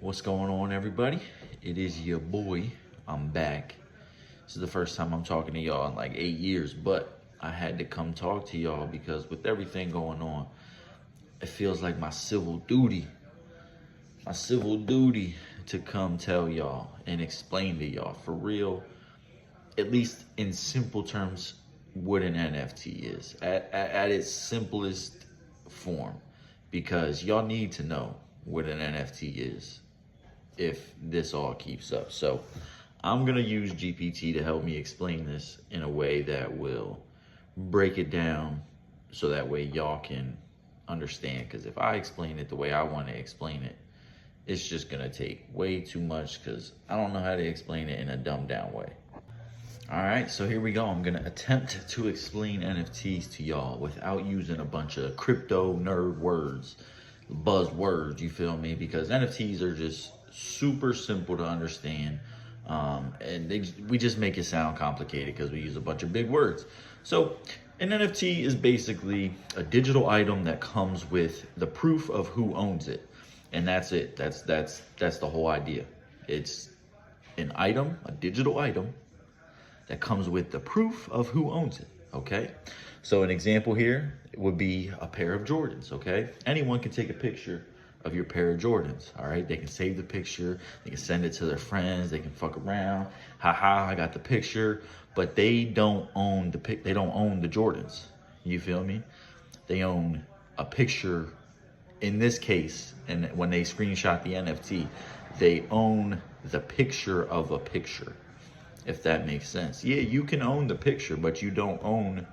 What's going on, everybody? It is your boy. I'm back. This is the first time I'm talking to y'all in like 8 years, but I had to come talk to y'all because with everything going on, it feels like my civil duty to come tell y'all and explain to y'all for real, at least in simple terms, what an NFT is at its simplest form, because y'all need to know what an NFT is if this all keeps up. So I'm gonna use GPT to help me explain this in a way that will break it down so that way y'all can understand. Because if I explain it the way I want to explain it, it's just gonna take way too much because I don't know how to explain it in a dumbed down way. All right, so here we go. I'm gonna attempt to explain NFTs to y'all without using a bunch of crypto nerd words, buzzwords, you feel me? Because NFTs are just super simple to understand. We just make it sound complicated because we use a bunch of big words. So an NFT is basically a digital item that comes with the proof of who owns it. And that's it. That's the whole idea. It's an item, a digital item that comes with the proof of who owns it, okay? So an example here would be a pair of Jordans, okay? Anyone can take a picture of your pair of Jordans, all right? They can save the picture, they can send it to their friends, they can fuck around, haha, I got the picture, but they don't own the Jordans, you feel me? They own a picture, in this case, and when they screenshot the NFT, they own the picture of a picture, if that makes sense. Yeah, you can own the picture, but you don't own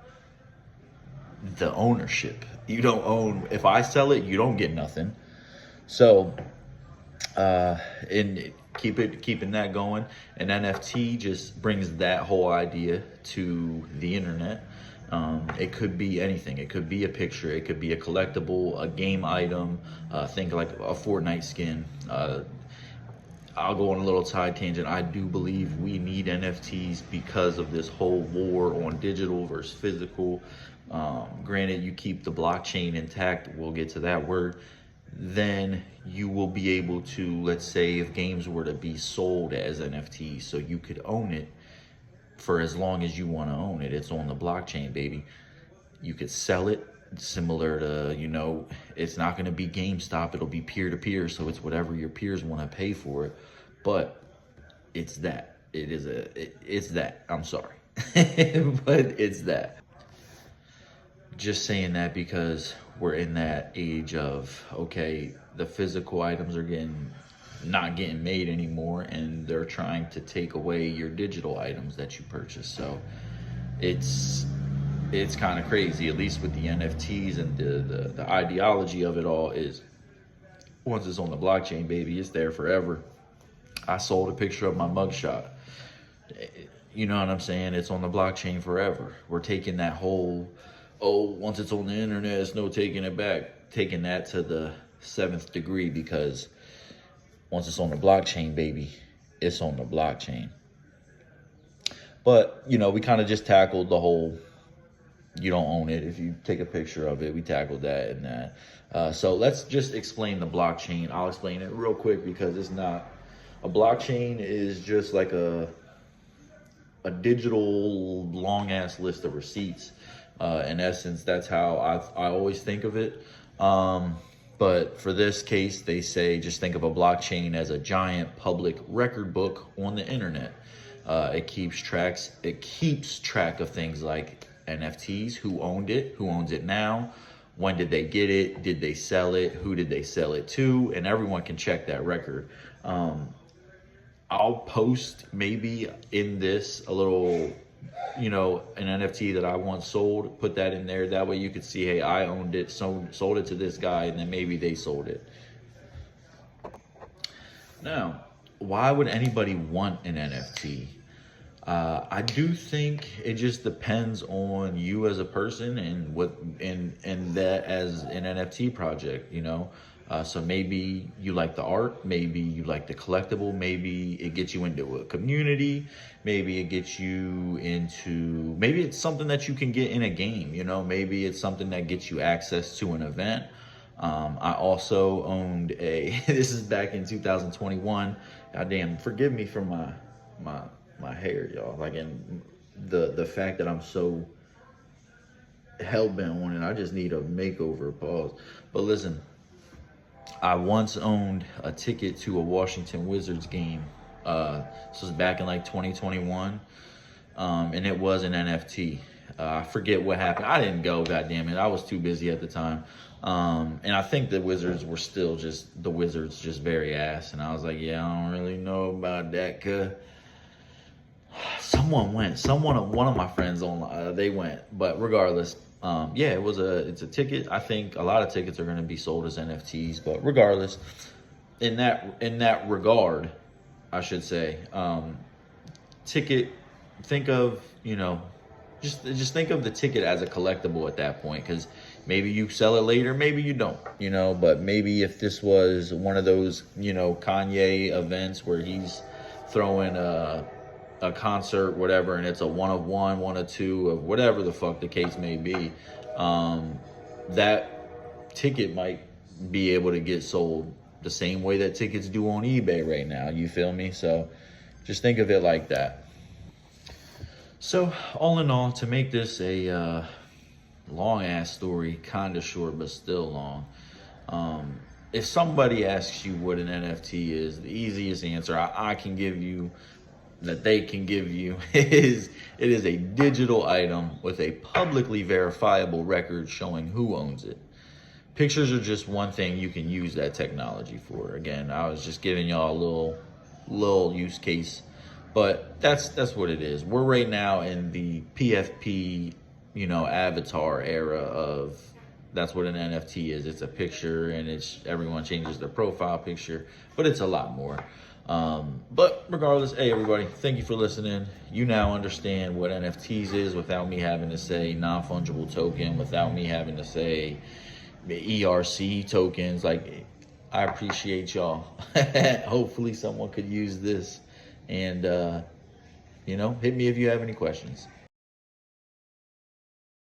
the ownership. You don't own, if I sell it, you don't get nothing. So, and keeping that going, an NFT just brings that whole idea to the internet. It could be anything. It could be a picture. It could be a collectible, a game item. Think like a Fortnite skin. I'll go on a little side tangent. I do believe we need NFTs because of this whole war on digital versus physical. Granted, you keep the blockchain intact. We'll get to that word. Then you will be able to, let's say, if games were to be sold as NFTs, so you could own it for as long as you want to own it. It's on the blockchain, baby. You could sell it similar to, it's not going to be GameStop. It'll be peer-to-peer, so it's whatever your peers want to pay for it. But it's that. It's that. I'm sorry. But it's that. Just saying that because we're in that age of, okay, the physical items are not getting made anymore, and they're trying to take away your digital items that you purchase. So it's kind of crazy, at least with the NFTs, and the ideology of it all is once it's on the blockchain, baby, it's there forever. I sold a picture of my mugshot. You know what I'm saying? It's on the blockchain forever. We're taking that whole, once it's on the internet, it's no taking it back. Taking that to the 7th degree, because once it's on the blockchain, baby, it's on the blockchain. But, we kind of just tackled the whole, you don't own it if you take a picture of it. We tackled that and that. So let's just explain the blockchain. I'll explain it real quick because it's not, a blockchain is just like a digital long ass list of receipts. In essence, that's how I always think of it. But for this case, they say just think of a blockchain as a giant public record book on the internet. It keeps track of things like NFTs, who owned it, who owns it now, when did they get it, did they sell it, who did they sell it to, and everyone can check that record. I'll post maybe in this a little, an NFT that I once sold, put that in there. That way you could see, hey, I owned it, sold it to this guy, and then maybe they sold it. Now, why would anybody want an NFT? I do think it just depends on you as a person and that as an NFT project, So maybe you like the art, maybe you like the collectible, maybe it gets you into a community, maybe it gets you into, maybe it's something that you can get in a game, maybe it's something that gets you access to an event. I also owned a this is back in 2021. Goddamn, forgive me for my hair, y'all. Like, and the fact that I'm so hell bent on it, I just need a makeover. Pause. But listen, I once owned a ticket to a Washington Wizards game. This was back in like 2021, and it was an NFT. I forget what happened. I didn't go, goddamn it. I was too busy at the time. And I think the Wizards were still just the Wizards, just very ass. And I was like, yeah, I don't really know about that. Cause someone went. One of my friends they went. But regardless, yeah, it's a ticket. I think a lot of tickets are going to be sold as NFTs. But regardless, in that regard, I should say, ticket. Think of just think of the ticket as a collectible at that point, because maybe you sell it later, maybe you don't, but maybe if this was one of those, Kanye events where he's throwing a concert, whatever, and it's a one of one, one of two, of whatever the fuck the case may be, that ticket might be able to get sold the same way that tickets do on eBay right now. You feel me? So just think of it like that. So all in all, to make this a long ass story, kind of short but still long, if somebody asks you what an NFT is, the easiest answer I can give you, that they can give you, is it is a digital item with a publicly verifiable record showing who owns it. Pictures are just one thing you can use that technology for. Again, I was just giving y'all a little use case. But that's what it is. We're right now in the PFP, avatar era of, that's what an NFT is. It's a picture, and everyone changes their profile picture, but it's a lot more. But regardless, hey everybody, thank you for listening. You now understand what NFTs is without me having to say non-fungible token, without me having to say ERC tokens. Like, I appreciate y'all. Hopefully someone could use this. And, hit me if you have any questions.